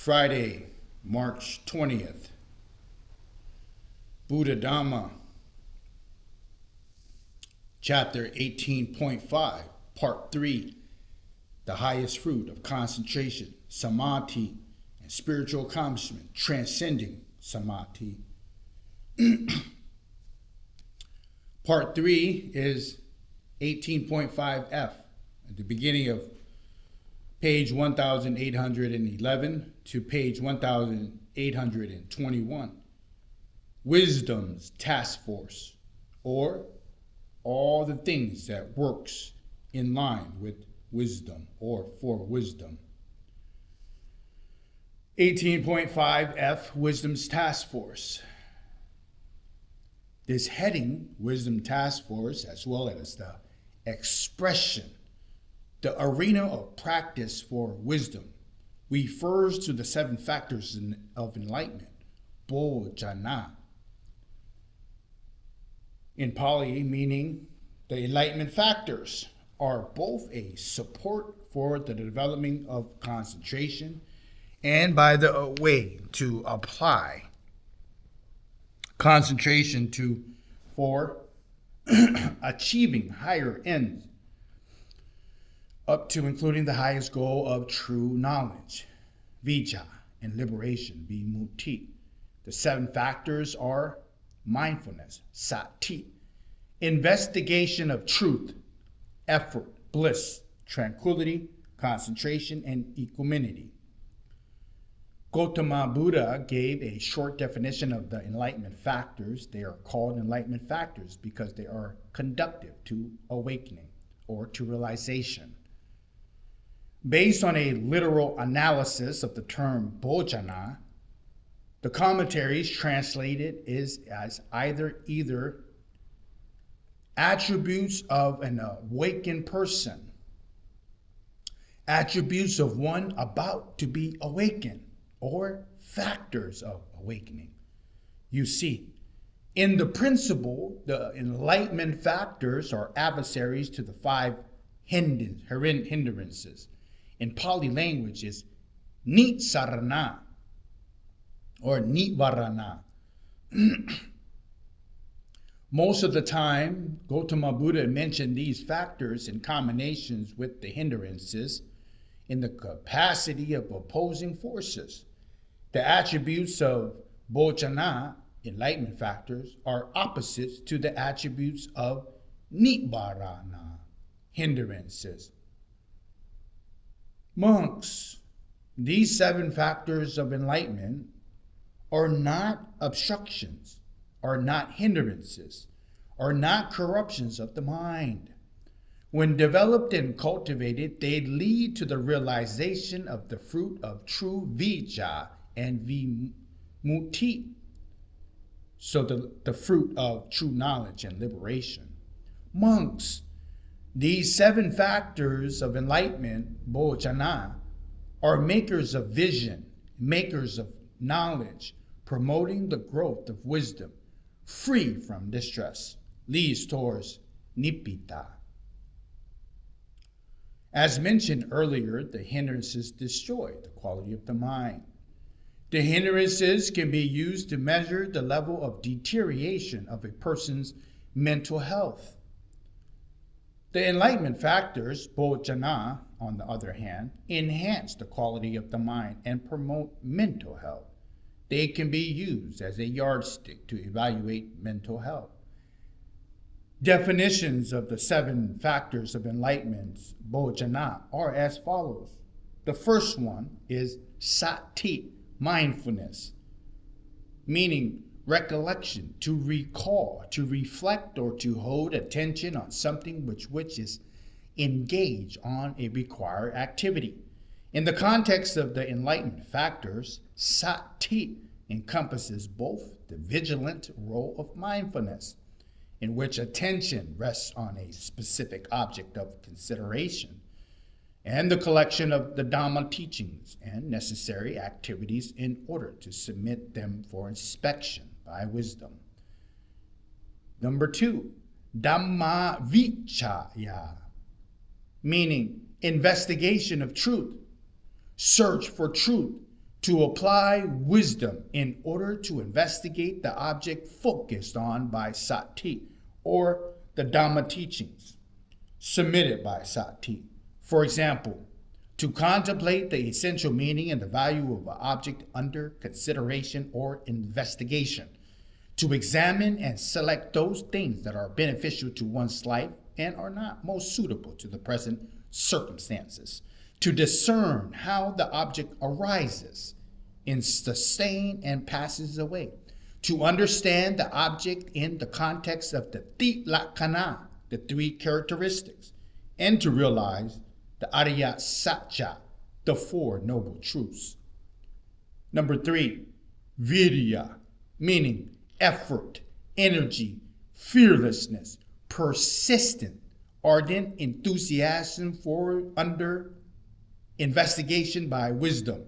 Friday, March 20th. Buddha Dhamma, Chapter 18.5, Part 3, the highest fruit of concentration, samadhi, and spiritual accomplishment, transcending samadhi. Part 3 is 18.5F, at the beginning of page 1811 to page 1821. Wisdom's task force, or all the things that works in line with wisdom or for wisdom. 18.5F, Wisdom's Task Force. This heading, Wisdom Task Force, as well as the expression, the arena of practice for wisdom, refers to the 7 factors of enlightenment, Bojana. In Pali, meaning the enlightenment factors are both a support for the development of concentration and by the way to apply concentration for achieving higher ends, up to including the highest goal of true knowledge, vijja, and liberation, vimutti. The 7 factors are mindfulness, sati, investigation of truth, effort, bliss, tranquility, concentration, and equanimity. Gautama Buddha gave a short definition of the enlightenment factors. They are called enlightenment factors because they are conducive to awakening or to realization. Based on a literal analysis of the term bojana, the commentaries translate it as either attributes of an awakened person, attributes of one about to be awakened, or factors of awakening. You see, in the principle, the enlightenment factors are adversaries to the 5 hindrances. In Pali language is nitsarana or nivarana. Most of the time, Gautama Buddha mentioned these factors in combinations with the hindrances in the capacity of opposing forces. The attributes of bojana, enlightenment factors, are opposites to the attributes of nivarana, hindrances. Monks, these 7 factors of enlightenment are not obstructions, are not hindrances, are not corruptions of the mind. When developed and cultivated, they lead to the realization of the fruit of true vijja and vimutti, so the fruit of true knowledge and liberation. Monks, these 7 factors of enlightenment, bojana, are makers of vision, makers of knowledge, promoting the growth of wisdom, free from distress, leads towards nibbita. As mentioned earlier, the hindrances destroy the quality of the mind. The hindrances can be used to measure the level of deterioration of a person's mental health. The enlightenment factors, bojana, on the other hand, enhance the quality of the mind and promote mental health. They can be used as a yardstick to evaluate mental health. Definitions of the 7 factors of enlightenment, bojana, are as follows. The first one is sati, mindfulness, meaning recollection, to recall, to reflect, or to hold attention on something which is engaged on a required activity. In the context of the enlightenment factors, sati encompasses both the vigilant role of mindfulness, in which attention rests on a specific object of consideration, and the collection of the Dhamma teachings and necessary activities in order to submit them for inspection by wisdom. Number 2, Dhamma vichaya, meaning investigation of truth, search for truth, To apply wisdom in order to investigate the object focused on by sati, or the Dhamma teachings submitted by sati. For example, to contemplate the essential meaning and the value of an object under consideration or investigation, to examine and select those things that are beneficial to one's life and are not most suitable to the present circumstances, to discern how the object arises, sustains, and passes away, to understand the object in the context of the Tilakkhana, the three characteristics, and to realize the Ariya Satya, the Four Noble Truths. Number 3, Virya, meaning effort, energy, fearlessness, persistent, ardent enthusiasm for under investigation by wisdom,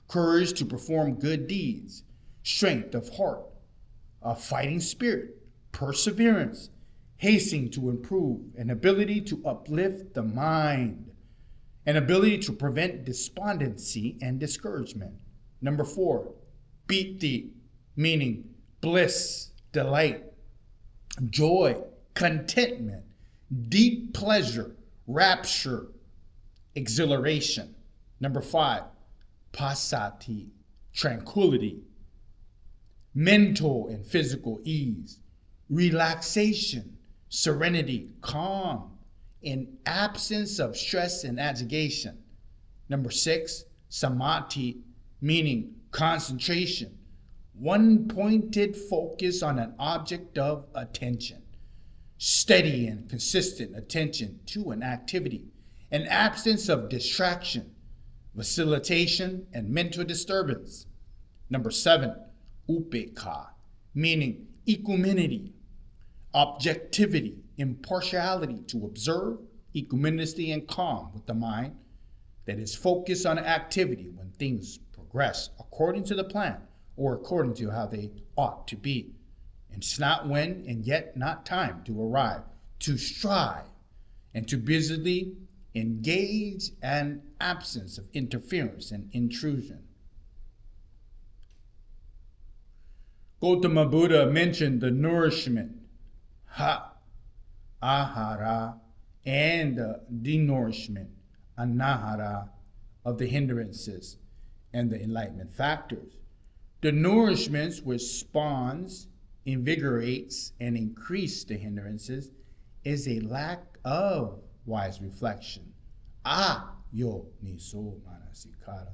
courage to perform good deeds, strength of heart, a fighting spirit, perseverance, hastening to improve, an ability to uplift the mind, an ability to prevent despondency and discouragement. Number 4, piti, meaning bliss, delight, joy, contentment, deep pleasure, rapture, exhilaration. Number 5, pasati, tranquility, mental and physical ease, relaxation, serenity, calm, in absence of stress and agitation. Number 6, samadhi, meaning concentration, one-pointed focus on an object of attention, steady and consistent attention to an activity, an absence of distraction, vacillation, and mental disturbance. Number 7, upekha, meaning equanimity, objectivity, impartiality, to observe, equanimity, and calm with the mind that is focused on activity when things progress according to the plan or according to how they ought to be. And it's not when and yet not time to arrive, to strive, and to busily engage an absence of interference and intrusion. Gautama Buddha mentioned the nourishment, ahara, and the denourishment, anahara, of the hindrances and the enlightenment factors. The nourishments which spawns, invigorates, and increase the hindrances is a lack of wise reflection. Yo niso manasikara.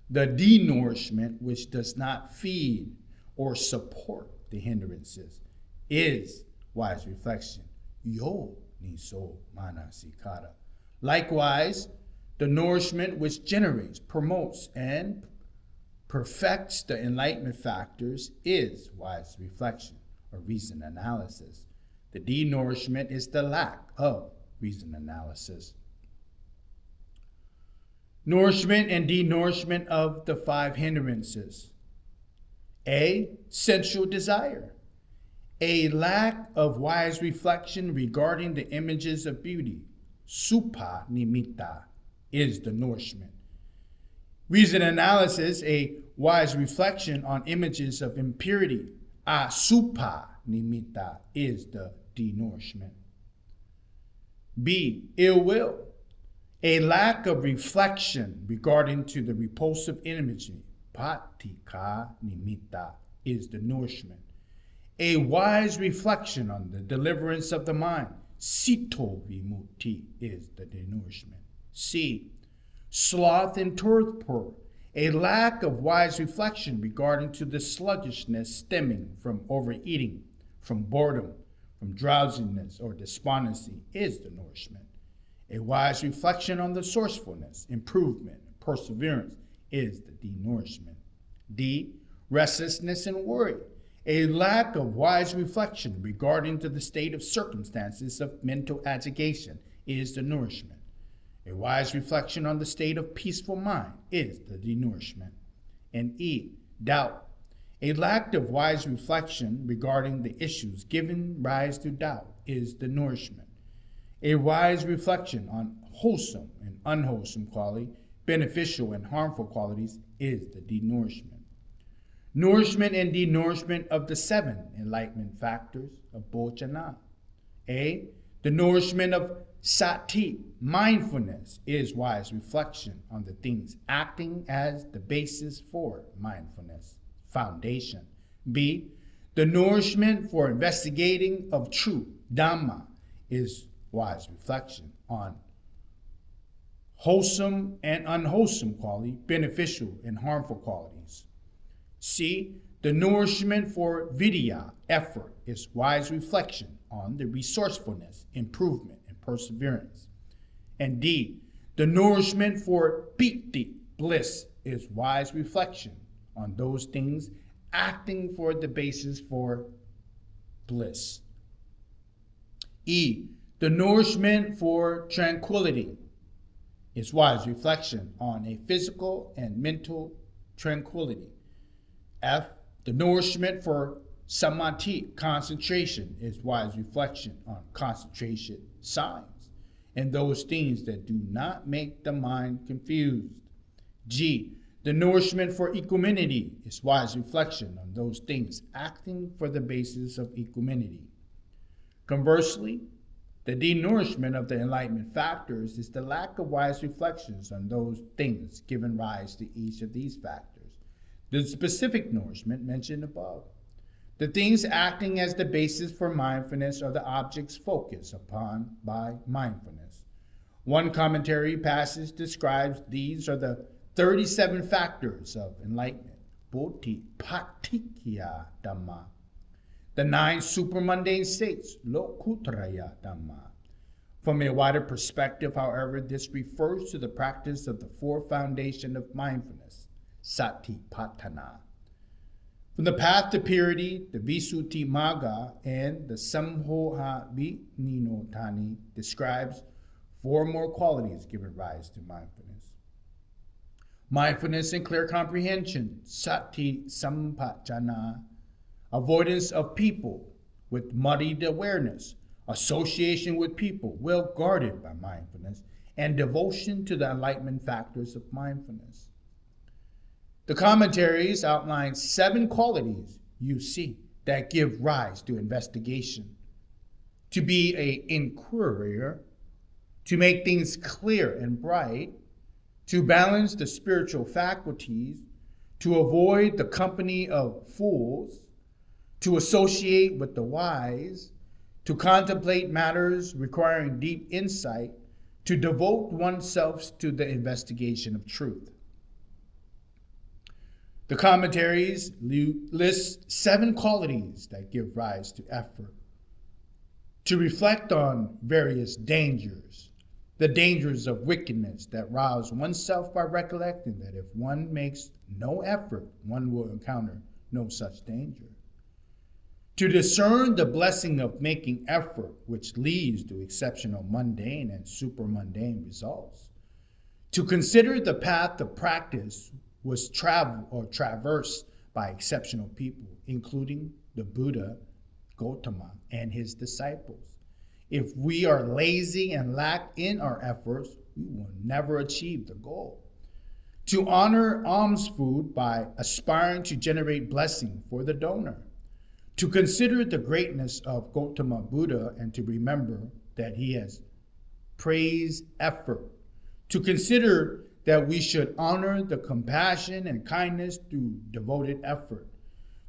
The denourishment which does not feed or support the hindrances is wise reflection. Yo niso manasikara. Likewise, the nourishment which generates, promotes, and perfects the enlightenment factors is wise reflection or reason analysis. The denourishment is the lack of reason analysis. Nourishment and denourishment of the 5 hindrances. A, sensual desire. A lack of wise reflection regarding the images of beauty. Supa nimitta is the nourishment. Reason analysis, a wise reflection on images of impurity. Asupa nimitta is the denourishment. B, ill will. A lack of reflection regarding to the repulsive imagery. Patika nimitta is the nourishment. A wise reflection on the deliverance of the mind. Sito vimutti is the denourishment. C, sloth and torpor. A lack of wise reflection regarding to the sluggishness stemming from overeating, from boredom, from drowsiness or despondency is the nourishment. A wise reflection on the sourcefulness, improvement, perseverance is the denourishment. D, restlessness and worry. A lack of wise reflection regarding to the state of circumstances of mental agitation is the nourishment. A wise reflection on the state of peaceful mind is the denourishment. And E, doubt. A lack of wise reflection regarding the issues giving rise to doubt is the nourishment. A wise reflection on wholesome and unwholesome quality, beneficial and harmful qualities is the denourishment. Nourishment and denourishment of the 7 enlightenment factors of Bojana. A. The nourishment of sati, mindfulness, is wise reflection on the things acting as the basis for mindfulness, foundation. B. The nourishment for investigating of true Dhamma is wise reflection on wholesome and unwholesome quality, beneficial and harmful qualities. C. The nourishment for vidya, effort, is wise reflection on the resourcefulness, improvement, and perseverance. And D. The nourishment for piti, bliss, is wise reflection on those things acting for the basis for bliss. E. The nourishment for tranquility is wise reflection on a physical and mental tranquility. F. The nourishment for samadhi, concentration, is wise reflection on concentration signs and those things that do not make the mind confused. G. The nourishment for equanimity is wise reflection on those things acting for the basis of equanimity. Conversely, the denourishment of the enlightenment factors is the lack of wise reflections on those things giving rise to each of these factors. The specific nourishment mentioned above. The things acting as the basis for mindfulness are the objects focused upon by mindfulness. One commentary passage describes these are the 37 factors of enlightenment, bodhi patikya dhamma, the 9 supermundane states, lokutraya dhamma. From a wider perspective, however, this refers to the practice of the 4 foundations of mindfulness, satipatthana. From the path to purity, the Visuddhi Magga and the Samhoha Vininotani describes 4 more qualities giving rise to mindfulness. Mindfulness and clear comprehension, sati sampajana, avoidance of people with muddied awareness, association with people well guarded by mindfulness, and devotion to the enlightenment factors of mindfulness. The commentaries outline 7 qualities you see that give rise to investigation, to be an inquirer, to make things clear and bright, to balance the spiritual faculties, to avoid the company of fools, to associate with the wise, to contemplate matters requiring deep insight, to devote oneself to the investigation of truth. The commentaries list 7 qualities that give rise to effort, to reflect on various dangers, the dangers of wickedness that rouse oneself by recollecting that if one makes no effort, one will encounter no such danger. To discern the blessing of making effort, which leads to exceptional mundane and supermundane results. To consider the path of practice was traversed by exceptional people, including the Buddha, Gautama, and his disciples. If we are lazy and lack in our efforts, we will never achieve the goal. To honor alms food by aspiring to generate blessing for the donor. To consider the greatness of Gautama Buddha and to remember that he has praised effort. To consider that we should honor the compassion and kindness through devoted effort.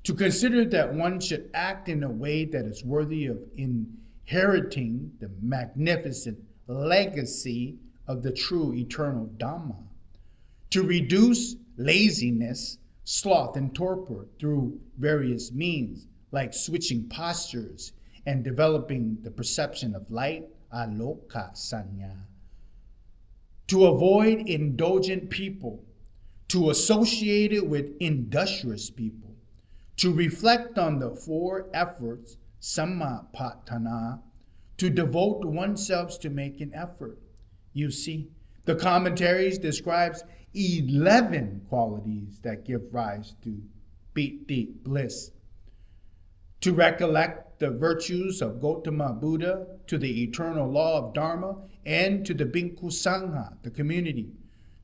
To consider that one should act in a way that is worthy of inheriting the magnificent legacy of the true eternal Dhamma. To reduce laziness, sloth, and torpor through various means, like switching postures and developing the perception of light, aloka sanya. To avoid indulgent people, to associate it with industrious people, to reflect on the 4 efforts, sammapatthana, to devote oneself to make an effort. You see, the commentaries describes 11 qualities that give rise to piti, bliss. To recollect the virtues of Gautama Buddha, to the eternal law of Dharma, and to the Bhikkhu Sangha, the community.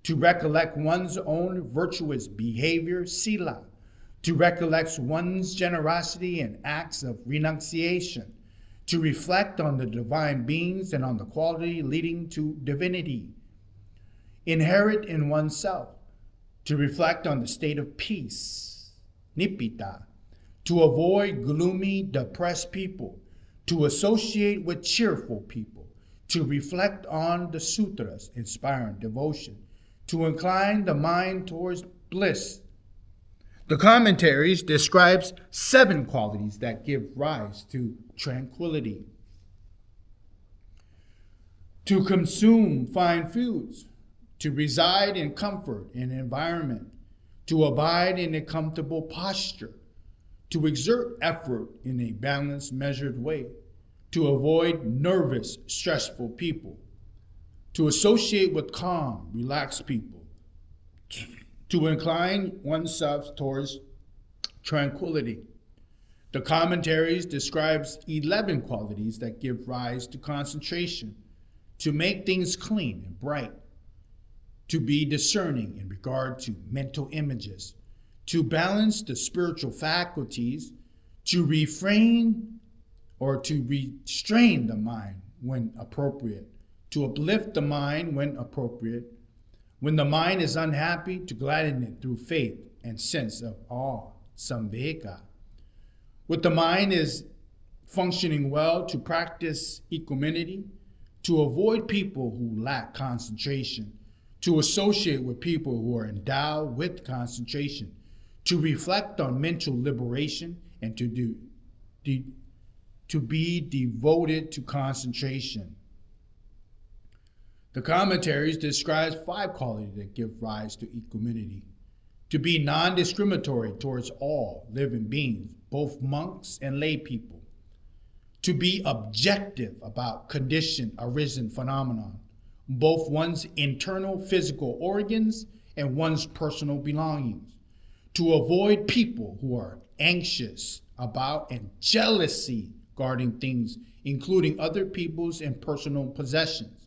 to recollect one's own virtuous behavior, sila, to recollect one's generosity and acts of renunciation, to reflect on the divine beings and on the quality leading to divinity, inherent in oneself, to reflect on the state of peace, nibbita, to avoid gloomy, depressed people, to associate with cheerful people, to reflect on the sutras inspiring devotion, to incline the mind towards bliss. The commentaries describes 7 qualities that give rise to tranquility. To consume fine foods, to reside in comfort and environment, to abide in a comfortable posture, to exert effort in a balanced, measured way, to avoid nervous, stressful people, to associate with calm, relaxed people, to incline oneself towards tranquility. The commentaries describes 11 qualities that give rise to concentration, to make things clean and bright, to be discerning in regard to mental images, to balance the spiritual faculties, to refrain or to restrain the mind when appropriate, to uplift the mind when appropriate. When the mind is unhappy, to gladden it through faith and sense of awe, samvega. When the mind is functioning well, to practice equanimity, to avoid people who lack concentration, to associate with people who are endowed with concentration, to reflect on mental liberation, and to be devoted to concentration. The commentaries describes 5 qualities that give rise to equanimity. To be non-discriminatory towards all living beings, both monks and lay people. To be objective about conditioned arisen phenomenon, both one's internal physical organs and one's personal belongings. To avoid people who are anxious about and jealousy guarding things, including other people's and personal possessions.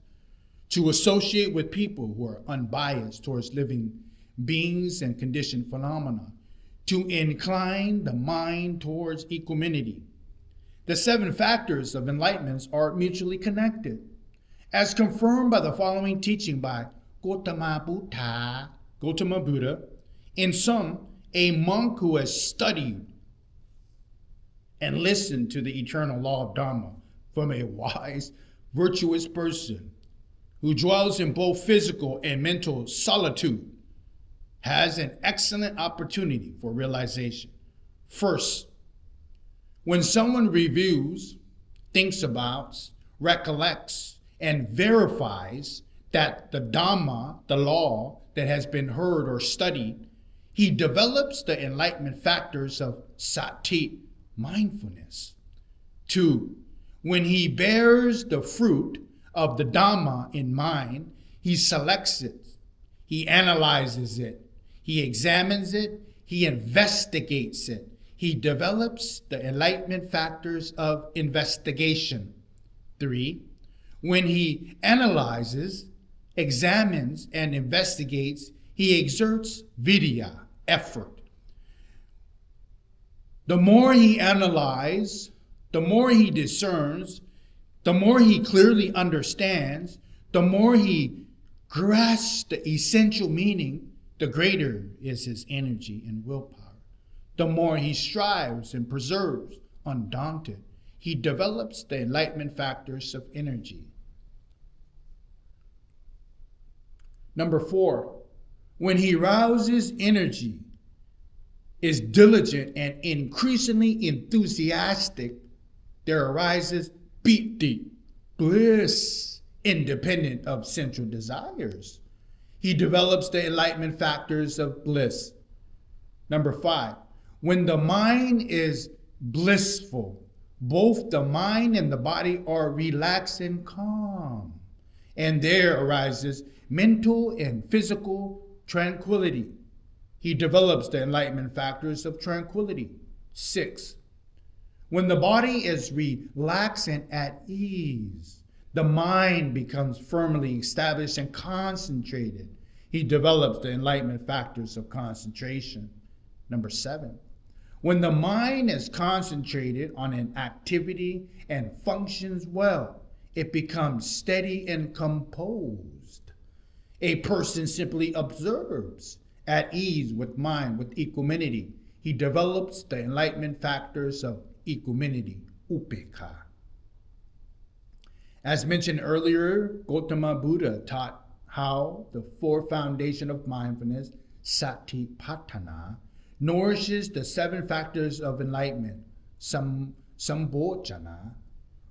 To associate with people who are unbiased towards living beings and conditioned phenomena. To incline the mind towards equanimity. The 7 factors of enlightenment are mutually connected, as confirmed by the following teaching by Gautama Buddha. In sum, a monk who has studied and listened to the eternal law of Dharma from a wise, virtuous person who dwells in both physical and mental solitude has an excellent opportunity for realization. First, when someone reviews, thinks about, recollects, and verifies that the Dhamma, the law that has been heard or studied, he develops the enlightenment factors of sati, mindfulness. 2, when he bears the fruit of the Dhamma in mind, he selects it, he analyzes it, he examines it, he investigates it. He develops the enlightenment factors of investigation. 3, when he analyzes, examines, and investigates, he exerts vidya, effort. The more he analyzes, the more he discerns, the more he clearly understands, the more he grasps the essential meaning, the greater is his energy and willpower. The more he strives and preserves, undaunted, he develops the enlightenment factors of energy. Number 4, when he rouses energy, is diligent and increasingly enthusiastic, there arises piti, bliss, independent of sensual desires. He develops the enlightenment factors of bliss. Number 5, when the mind is blissful, both the mind and the body are relaxed and calm, and there arises mental and physical tranquility. He develops the enlightenment factors of tranquility. 6, when the body is relaxed and at ease, the mind becomes firmly established and concentrated. he develops the enlightenment factors of concentration. Number 7, when the mind is concentrated on an activity and functions well, it becomes steady and composed. A person simply observes at ease with mind, with equanimity. He develops the enlightenment factors of equanimity, upekkha. As mentioned earlier, Gautama Buddha taught how the 4 foundation of mindfulness, satipatthana, nourishes the 7 factors of enlightenment, sambojana.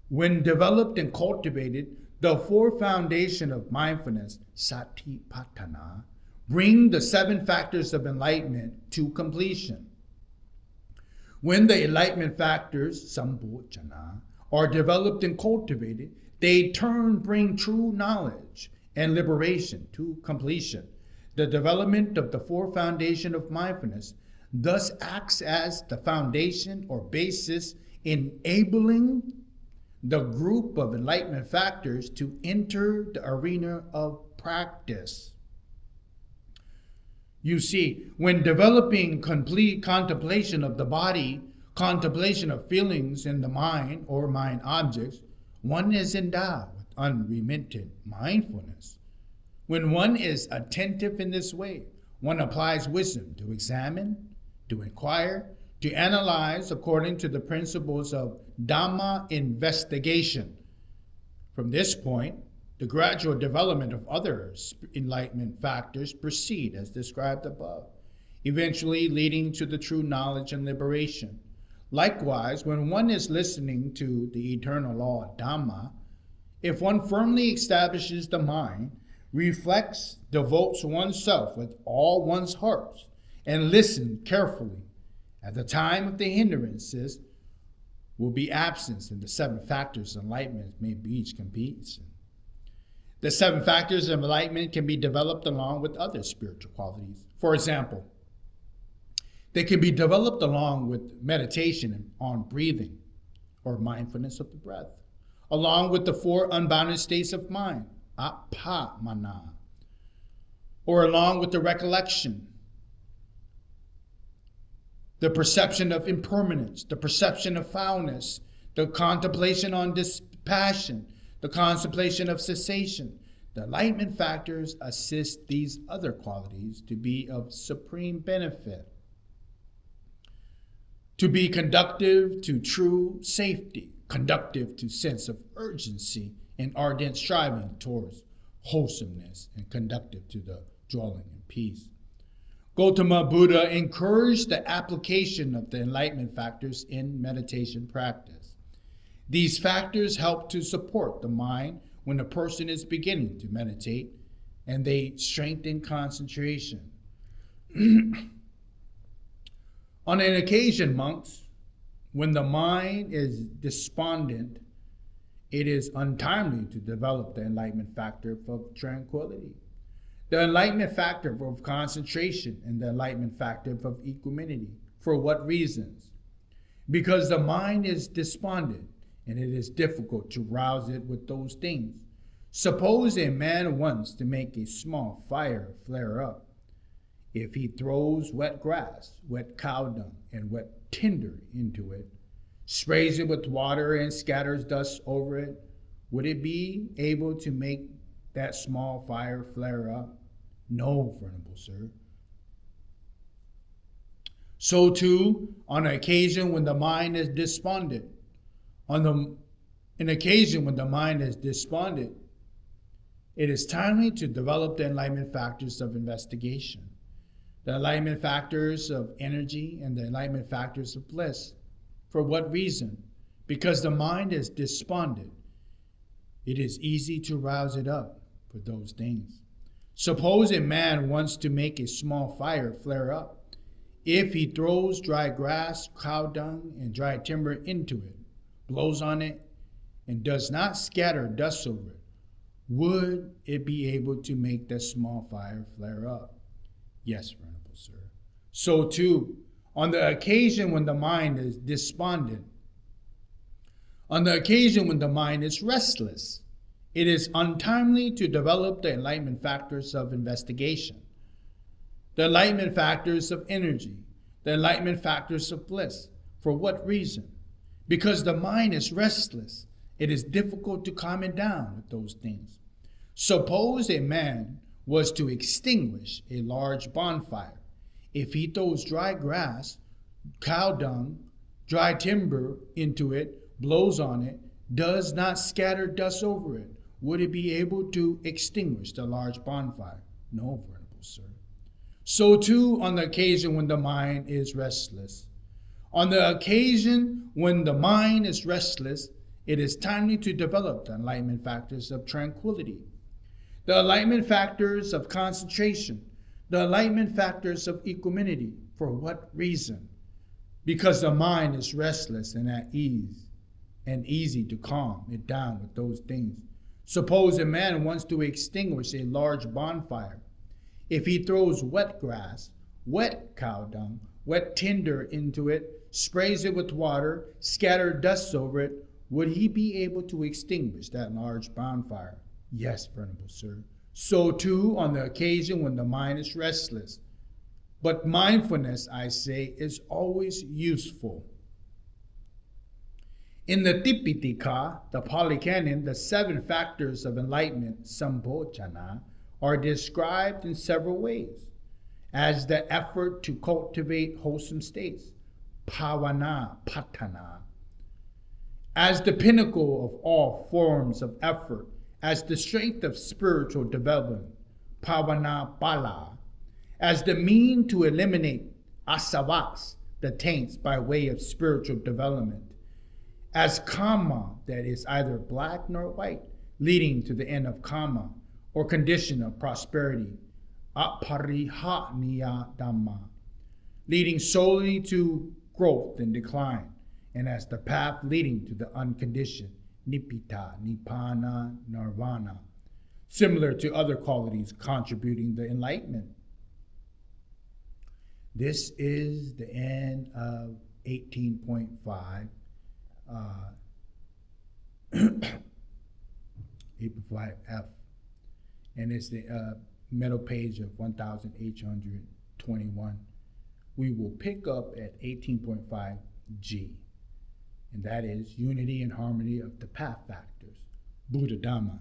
When developed and cultivated, the 4 foundation of mindfulness, satipatthana, bring the 7 factors of enlightenment to completion. When the enlightenment factors, sambojana, are developed and cultivated, they in turn bring true knowledge and liberation to completion. The development of the 4 foundation of mindfulness thus acts as the foundation or basis enabling the group of enlightenment factors to enter the arena of practice. You see, when developing complete contemplation of the body, contemplation of feelings in the mind or mind objects, one is endowed with unremitted mindfulness. When one is attentive in this way, one applies wisdom to examine, to inquire, to analyze according to the principles of Dhamma investigation. From this point, the gradual development of other enlightenment factors proceed as described above, eventually leading to the true knowledge and liberation. Likewise, when one is listening to the eternal law of Dhamma, if one firmly establishes the mind, reflects, devotes oneself with all one's heart, and listens carefully, at the time of the hindrances will be absence, and the 7 factors of enlightenment may be each completion. The 7 factors of enlightenment can be developed along with other spiritual qualities. For example, they can be developed along with meditation on breathing or mindfulness of the breath, along with the 4 unbounded states of mind, appamana, or along with the recollection, the perception of impermanence, the perception of foulness, the contemplation on dispassion, the contemplation of cessation. The enlightenment factors assist these other qualities to be of supreme benefit, to be conductive to true safety, conductive to sense of urgency and ardent striving towards wholesomeness, and conductive to the dwelling in peace. Gautama Buddha encouraged the application of the enlightenment factors in meditation practice. These factors help to support the mind when a person is beginning to meditate, and they strengthen concentration. On an occasion, monks, when the mind is despondent, it is untimely to develop the enlightenment factor of tranquility, the enlightenment factor of concentration, and the enlightenment factor of equanimity. For what reasons? Because the mind is despondent, and it is difficult to rouse it with those things. Suppose a man wants to make a small fire flare up. If he throws wet grass, wet cow dung, and wet tinder into it, sprays it with water and scatters dust over it, would it be able to make that small fire flare up? No, Venerable Sir. So too, on an occasion when the mind is despondent, it is timely to develop the enlightenment factors of investigation, the enlightenment factors of energy, and the enlightenment factors of bliss. For what reason? Because the mind is despondent. It is easy to rouse it up for those things. Suppose a man wants to make a small fire flare up. If he throws dry grass, cow dung, and dry timber into it, blows on it, and does not scatter dust over it, would it be able to make that small fire flare up? Yes, Venerable Sir. So too, on the occasion when the mind is despondent, on the occasion when the mind is restless, It is untimely to develop the enlightenment factors of investigation, the enlightenment factors of energy, the enlightenment factors of bliss. For what reason? Because the mind is restless. It is difficult to calm it down with those things. Suppose a man was to extinguish a large bonfire. If he throws dry grass, cow dung, dry timber into it, blows on it, does not scatter dust over it, would it be able to extinguish the large bonfire? No, venerable sir. So too on the occasion when the mind is restless. On the occasion when the mind is restless, it is timely to develop the enlightenment factors of tranquility, the enlightenment factors of concentration, the enlightenment factors of equanimity. For what reason? Because the mind is restless and at ease, and easy to calm it down with those things. Suppose a man wants to extinguish a large bonfire. If he throws wet grass, wet cow dung, wet tinder into it, sprays it with water, scattered dust over it, would he be able to extinguish that large bonfire? Yes, venerable sir. So too on the occasion when the mind is restless. But mindfulness, I say, is always useful. In the Tipitaka, the Pali Canon, the 7 factors of enlightenment, Sambhojana, are described in several ways. As the effort to cultivate wholesome states, Pavana Patana. As the pinnacle of all forms of effort, as the strength of spiritual development, Pavana Bala. As the mean to eliminate asavas, the taints by way of spiritual development. As karma, that is either black nor white, leading to the end of karma, or condition of prosperity, aparihaniya dhamma, leading solely to growth and decline, and as the path leading to the unconditioned, nibbita, nibbana, nirvana, similar to other qualities contributing the enlightenment. This is the end of 18.5. 8.5F, and it's the middle page of 1821. We will pick up at 18.5G, and that is unity and harmony of the path factors, Buddha Dhamma.